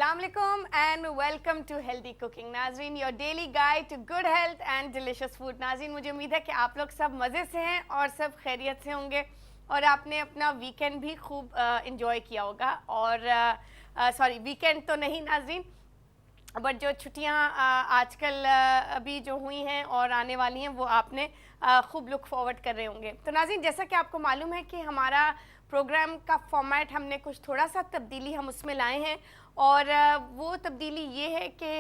अस्सलाम वालेकुम and welcome to healthy cooking. नाजरीन, your daily guide to good health and delicious food. नाजरीन, मुझे उम्मीद है कि आप लोग सब मज़े से हैं और सब खैरियत से होंगे और आपने अपना वीकेंड भी खूब इंजॉय किया होगा। और सॉरी, वीकेंड तो नहीं नाजरीन, बट जो छुट्टियां आजकल अभी जो हुई हैं और आने वाली हैं वो आपने खूब लुक फॉरवर्ड कर रहे होंगे। तो नाज़रीन, जैसा कि आपको मालूम है कि हमारा प्रोग्राम का फॉर्मेट हमने कुछ थोड़ा सा तब्दीली हम उसमें लाए हैं और वो तब्दीली ये है कि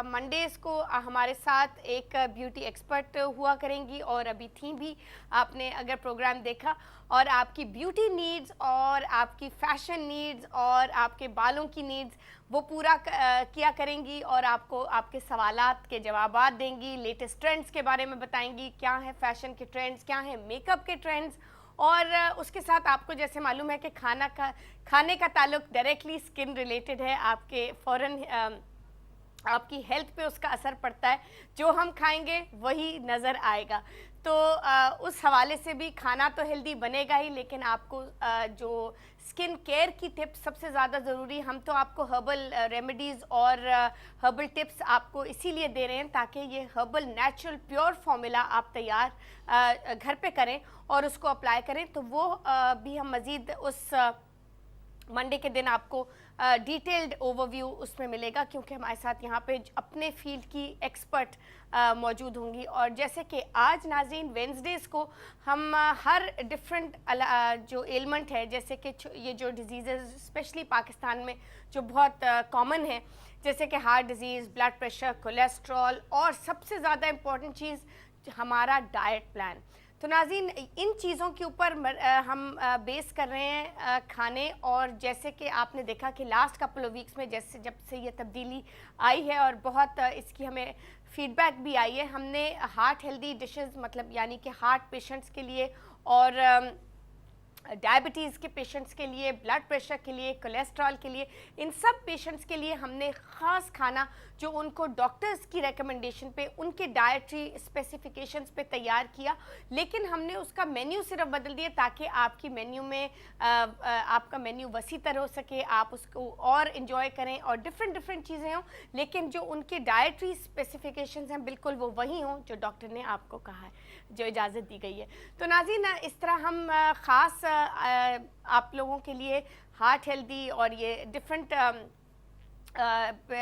मंडेज़ को हमारे साथ एक ब्यूटी एक्सपर्ट हुआ करेंगी और अभी थी भी, आपने अगर प्रोग्राम देखा, और आपकी ब्यूटी नीड्स और आपकी फ़ैशन नीड्स और आपके बालों की नीड्स वो पूरा किया करेंगी और आपको आपके सवालात के जवाबात देंगी, लेटेस्ट ट्रेंड्स के बारे में बताएंगी, क्या है फ़ैशन के ट्रेंड्स, क्या है मेकअप के ट्रेंड्स। और उसके साथ आपको जैसे मालूम है कि खाने का ताल्लुक डायरेक्टली स्किन रिलेटेड है, आपके फ़ौरन आपकी हेल्थ पे उसका असर पड़ता है, जो हम खाएंगे वही नज़र आएगा। तो उस हवाले से भी खाना तो हेल्दी बनेगा ही, लेकिन आपको जो स्किन केयर की टिप्स सबसे ज़्यादा ज़रूरी, हम तो आपको हर्बल रेमेडीज़ और हर्बल टिप्स आपको इसीलिए दे रहे हैं ताकि ये हर्बल नेचुरल प्योर फार्मूला आप तैयार घर पे करें और उसको अप्लाई करें। तो वो भी हम मज़ीद उस मंडे के दिन आपको डिटेल्ड ओवरव्यू उसमें मिलेगा, क्योंकि हमारे साथ यहाँ पे अपने फील्ड की एक्सपर्ट मौजूद होंगी। और जैसे कि आज नाज़रीन वेंसडेज़ को हम हर डिफरेंट जो एलिमेंट है, जैसे कि ये जो डिजीज़ स्पेशली पाकिस्तान में जो बहुत कॉमन है, जैसे कि heart disease, blood pressure, cholesterol, और सबसे ज़्यादा इम्पॉर्टेंट चीज़ हमारा डाइट प्लान। तो नाज़रीन, इन चीज़ों के ऊपर हम बेस कर रहे हैं खाने। और जैसे कि आपने देखा कि लास्ट कपल ऑफ वीक्स में जब से ये तब्दीली आई है और बहुत इसकी हमें फीडबैक भी आई है, हमने हार्ट हेल्दी डिशेस, मतलब यानी कि हार्ट पेशेंट्स के लिए और डायबिटीज़ के पेशेंट्स के लिए, ब्लड प्रेशर के लिए, कोलेस्ट्रॉल के लिए, इन सब पेशेंट्स के लिए हमने ख़ास खाना जो उनको डॉक्टर्स की रिकमेंडेशन पे, उनके डाइटरी स्पेसिफिकेशंस पे तैयार किया, लेकिन हमने उसका मेन्यू सिर्फ बदल दिया ताकि आपकी मेन्यू में आपका मेन्यू वसी तर हो सके, आप उसको और इन्जॉय करें और डिफरेंट चीज़ें हों, लेकिन जो उनके डाइटरी स्पेसिफिकेशंस हैं बिल्कुल वो वही हों जो डॉक्टर ने आपको कहा है, जो इजाज़त दी गई है। तो नाज़रीन, इस तरह हम ख़ास आप लोगों के लिए हार्ट हेल्दी और ये डिफरेंट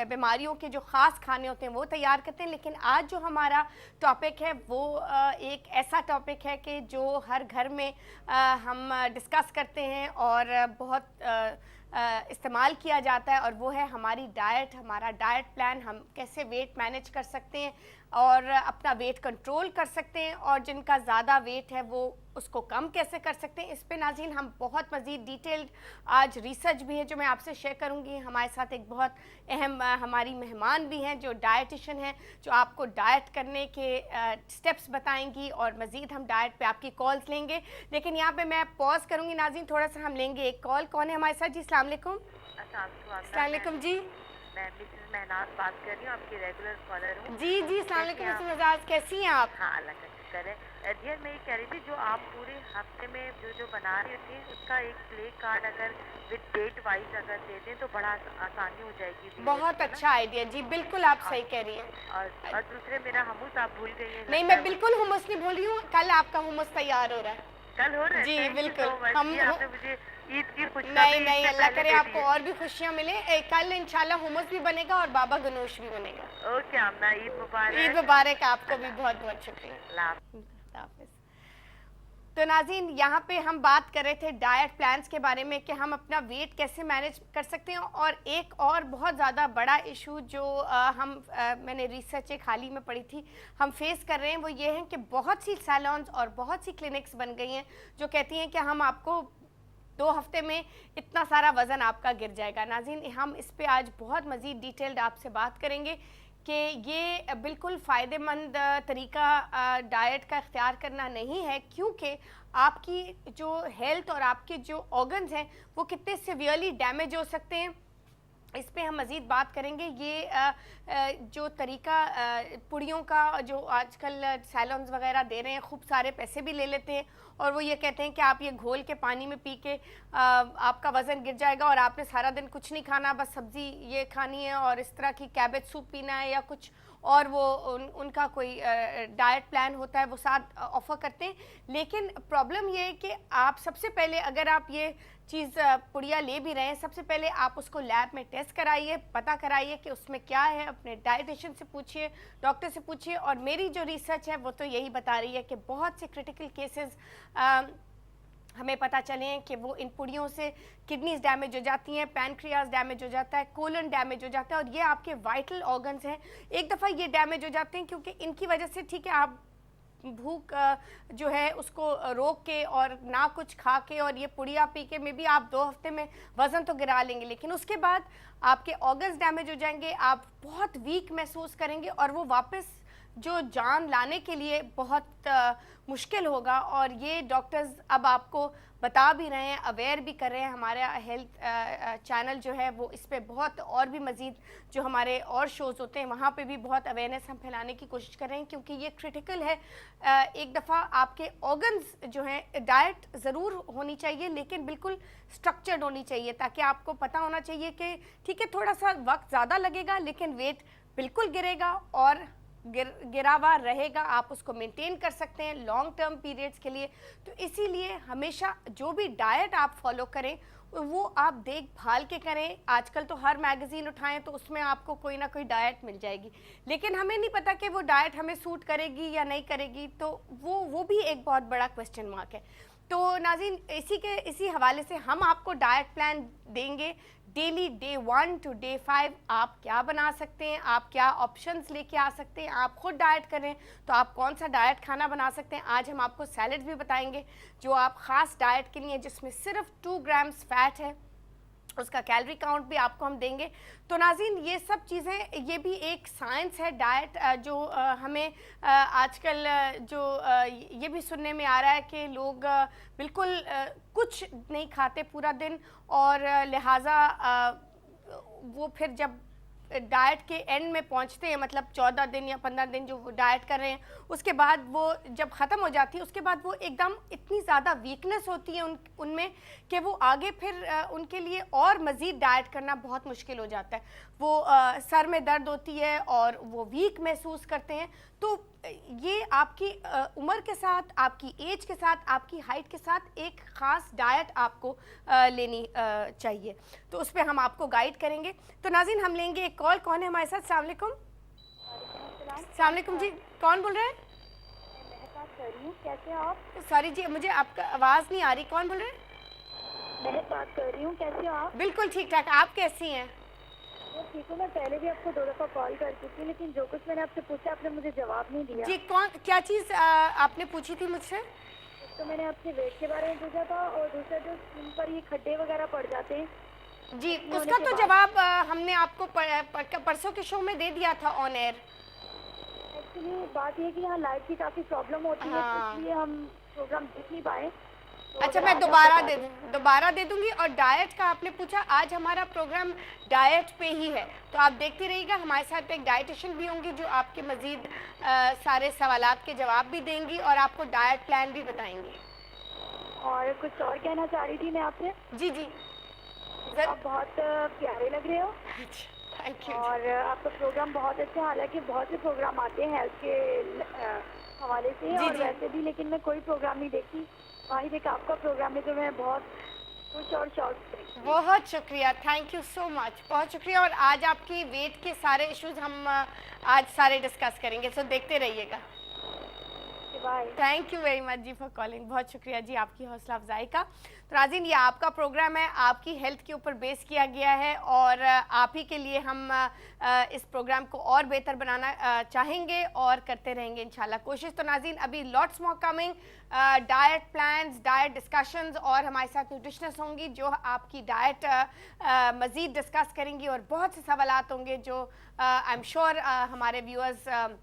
बीमारियों के जो ख़ास खाने होते हैं वो तैयार करते हैं। लेकिन आज जो हमारा टॉपिक है वो एक ऐसा टॉपिक है कि जो हर घर में हम डिस्कस करते हैं और बहुत इस्तेमाल किया जाता है, और वो है हमारी डाइट, हमारा डाइट प्लान। हम कैसे वेट मैनेज कर सकते हैं और अपना वेट कंट्रोल कर सकते हैं, और जिनका ज़्यादा वेट है वो उसको कम कैसे कर सकते हैं। इस पे नाज़रीन हम बहुत मज़ीद डिटेल्ड आज रिसर्च भी है जो मैं आपसे शेयर करूंगी। हमारे साथ एक बहुत अहम हमारी मेहमान भी हैं जो डाइटिशियन हैं, जो आपको डाइट करने के स्टेप्स बताएंगी, और मज़ीद हम डाइट पे आपकी कॉल्स लेंगे। लेकिन यहाँ पे मैं पॉज करूँगी नाज़रीन, थोड़ा सा हम लेंगे एक कॉल। कौन है हमारे साथ जी? अस्सलाम वालेकुम। अस्सलाम वालेकुम जी। मैं मिसेस मेहनाज बात कर रही हूँ, आपकी रेगुलर कॉलर हूँ। जी जी, अस्सलाम वालेकुम मिसेस मेहनाज, कैसी हैं आप? हाँ, अल्लाह का शुक्र है। डियर, मैं ये कह रही थी, जो आप पूरे हफ्ते में जो बना रही थी उसका एक प्ले कार्ड अगर विद डेट वाइज अगर दे दें तो बड़ा आसानी हो जाएगी। बहुत अच्छा आइडिया जी, बिल्कुल आप सही कह रही हैं। और दूसरे, मेरा hummus आप भूल गई हैं। नहीं, मैं बिल्कुल हुमस नहीं भूल रही हूँ, कल आपका हुमस तैयार हो रहा है। कल हो रहा है जी बिल्कुल। हम आपने मुझे ईद की नहीं, अल्लाह करे आपको और भी खुशियाँ मिले। कल इंशाल्लाह हुमस भी बनेगा और बाबा गनोश भी बनेगा। ओके आमना, ईद मुबारक। ईद मुबारक आपको भी, बहुत बहुत शुक्रिया। तो नाज़रीन, यहाँ पे हम बात कर रहे थे डाइट प्लान्स के बारे में कि हम अपना वेट कैसे मैनेज कर सकते हैं। और एक और बहुत ज़्यादा बड़ा इशू जो मैंने रिसर्च एक हाल ही में पढ़ी थी, हम फेस कर रहे हैं, वो ये है कि बहुत सी सैलून्स और बहुत सी क्लिनिक्स बन गई हैं जो कहती हैं कि हम आपको 2 हफ्ते में इतना सारा वज़न आपका गिर जाएगा। नाज़रीन, हम इस पे आज बहुत मज़ीद डिटेल्ड आपसे बात करेंगे कि ये बिल्कुल फ़ायदेमंद तरीका डाइट का इख्तियार करना नहीं है, क्योंकि आपकी जो हेल्थ और आपके जो ऑर्गन्स हैं वो कितने सिवियरली डैमेज हो सकते हैं इस पे हम मज़ीद बात करेंगे। ये जो तरीका पुड़ियों का जो आजकल सैलून्स वगैरह दे रहे हैं, खूब सारे पैसे भी ले लेते हैं और वो ये कहते हैं कि आप ये घोल के पानी में पी के आपका वज़न गिर जाएगा और आपने सारा दिन कुछ नहीं खाना, बस सब्ज़ी ये खानी है और इस तरह की कैबेज सूप पीना है या कुछ और वो उनका कोई डाइट प्लान होता है वो साथ ऑफ़र करते हैं। लेकिन प्रॉब्लम ये है कि आप सबसे पहले अगर आप ये चीज़ पुड़िया ले भी रहे हैं, सबसे पहले आप उसको लैब में टेस्ट कराइए, पता कराइए कि उसमें क्या है, अपने डाइटिशियन से पूछिए, डॉक्टर से पूछिए। और मेरी जो रिसर्च है वो तो यही बता रही है कि बहुत से क्रिटिकल केसेस हमें पता चले हैं कि वो इन पुड़ियों से किडनीज डैमेज हो जाती हैं, पैनक्रियाज डैमेज हो जाता है, कोलन डैमेज हो जाता है और ये आपके वाइटल ऑर्गन्स हैं, एक दफ़ा ये डैमेज हो जाते हैं क्योंकि इनकी वजह से ठीक है आप भूख जो है उसको रोक के और ना कुछ खा के और ये पुड़िया पी के में भी आप 2 हफ्ते में वज़न तो गिरा लेंगे, लेकिन उसके बाद आपके ऑर्गन्स डैमेज हो जाएंगे, आप बहुत वीक महसूस करेंगे और वो वापस जो जान लाने के लिए बहुत मुश्किल होगा। और ये डॉक्टर्स अब आपको बता भी रहे हैं, अवेयर भी कर रहे हैं। हमारा हेल्थ चैनल जो है वो इस पे बहुत और भी मज़ीद जो हमारे और शोज़ होते हैं वहाँ पे भी बहुत अवेयरनेस हम फैलाने की कोशिश कर रहे हैं क्योंकि ये क्रिटिकल है। एक दफ़ा आपके ऑर्गन्स जो हैं, डाइट ज़रूर होनी चाहिए लेकिन बिल्कुल स्ट्रक्चर्ड होनी चाहिए ताकि आपको पता होना चाहिए कि ठीक है थोड़ा सा वक्त ज़्यादा लगेगा लेकिन वेट बिल्कुल गिरेगा और गिरावा रहेगा, आप उसको मेंटेन कर सकते हैं लॉन्ग टर्म पीरियड्स के लिए। तो इसीलिए हमेशा जो भी डाइट आप फॉलो करें वो आप देखभाल के करें। आजकल तो हर मैगज़ीन उठाएं तो उसमें आपको कोई ना कोई डाइट मिल जाएगी, लेकिन हमें नहीं पता कि वो डाइट हमें सूट करेगी या नहीं करेगी, तो वो भी एक बहुत बड़ा क्वेश्चन मार्क है। तो नाज़रीन इसी हवाले से हम आपको डाइट प्लान देंगे डेली डे 1 टू डे 5 आप क्या बना सकते हैं, आप क्या ऑप्शंस लेके आ सकते हैं। आप खुद डाइट करें तो आप कौन सा डाइट खाना बना सकते हैं। आज हम आपको सैलड भी बताएंगे जो आप ख़ास डाइट के लिए जिसमें सिर्फ 2 ग्राम्स फैट है, उसका कैलोरी काउंट भी आपको हम देंगे। तो नाज़रीन ये सब चीज़ें ये भी एक साइंस है डाइट जो हमें आजकल जो ये भी सुनने में आ रहा है कि लोग बिल्कुल कुछ नहीं खाते पूरा दिन और लिहाजा वो फिर जब डाइट के एंड में पहुंचते हैं, मतलब 14 दिन या 15 दिन जो वो डाइट कर रहे हैं, उसके बाद वो जब ख़त्म हो जाती है उसके बाद वो एकदम इतनी ज़्यादा वीकनेस होती है उनमें कि वो आगे फिर उनके लिए और मज़ीद डाइट करना बहुत मुश्किल हो जाता है। वो सर में दर्द होती है और वो वीक महसूस करते हैं। तो ये आपकी उम्र के साथ, आपकी एज के साथ, आपकी हाइट के साथ एक ख़ास डाइट आपको लेनी चाहिए, तो उस पर हम आपको गाइड करेंगे। तो नाज़रीन हम लेंगे एक कॉल। कौन है हमारे साथ? अस्सलाम वालेकुम। अस्सलाम वालेकुम जी, कौन बोल रहे हैं? मैं बात कर रही हूँ, कैसे हो आप? सॉरी जी मुझे आपका आवाज़ नहीं आ रही, कौन बोल रहे हैं? मैं बात कर रही हूँ, कैसे हो आप? बिल्कुल ठीक ठाक, आप कैसी हैं? मैं ठीक हूँ। मैं पहले भी आपको 2 दफ़ा कॉल कर चुकी, लेकिन जो कुछ मैंने आपसे पूछा आपने मुझे जवाब नहीं दिया। जी क्या चीज़ आपने पूछी थी मुझसे? तो मैंने आपसे वेट के बारे में पूछा था और दूसरा जो स्किन पर ये खड्डे वगैरह पड़ जाते हैं जी, उसका तो जवाब हमने आपको परसों के शो में दे दिया था ऑन एयर। एक्चुअली बात ये कि यहाँ लाइट की काफ़ी प्रॉब्लम होती है, इसलिए हम प्रोग्राम देख नहीं पाए। अच्छा मैं दोबारा दे दूंगी। और डाइट का आपने पूछा, आज हमारा प्रोग्राम डाइट पे ही है, तो आप देखते रहिएगा। हमारे साथ एक डाइटिशियन भी होंगी जो आपके मज़ीद सारे सवालात के जवाब भी देंगी और आपको डाइट प्लान भी बताएंगी। और कुछ और कहना चाह रही थी मैं आपसे। जी जी, आप बहुत प्यारे लग रहे हो। Thank you. और आपका प्रोग्राम बहुत अच्छा, हालांकि बहुत से प्रोग्राम आते हैं हेल्थ के हवाले से और वैसे भी, लेकिन मैं कोई प्रोग्राम नहीं देखती। वही देखा आपका प्रोग्राम है जो मैं बहुत खुश और शौक। बहुत शुक्रिया, थैंक यू सो मच, बहुत शुक्रिया। और आज आपकी वेट के सारे इश्यूज हम आज सारे डिस्कस करेंगे, सो देखते रहिएगा। थैंक यू वेरी मच जी फॉर कॉलिंग, बहुत शुक्रिया जी आपकी हौसला अफजाई का। तो नाज़रीन ये आपका प्रोग्राम है, आपकी हेल्थ के ऊपर बेस किया गया है और आप ही के लिए हम इस प्रोग्राम को और बेहतर बनाना चाहेंगे और करते रहेंगे इंशाल्लाह कोशिश। तो नाज़रीन अभी lots more coming, diet plans, diet discussions और हमारे साथ न्यूट्रिशनिस्ट होंगी जो आपकी डाइट मज़ीद डिस्कस करेंगी और बहुत से सवालात होंगे जो आई एम श्योर हमारे व्यूअर्स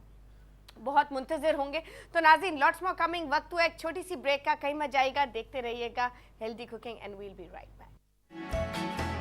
बहुत मुंतज़िर होंगे। तो नाज़रीन लॉट्स मोर कमिंग, वक्त हुआ एक छोटी सी ब्रेक का, कहीं मत जाइएगा, देखते रहिएगा healthy cooking and will be right back.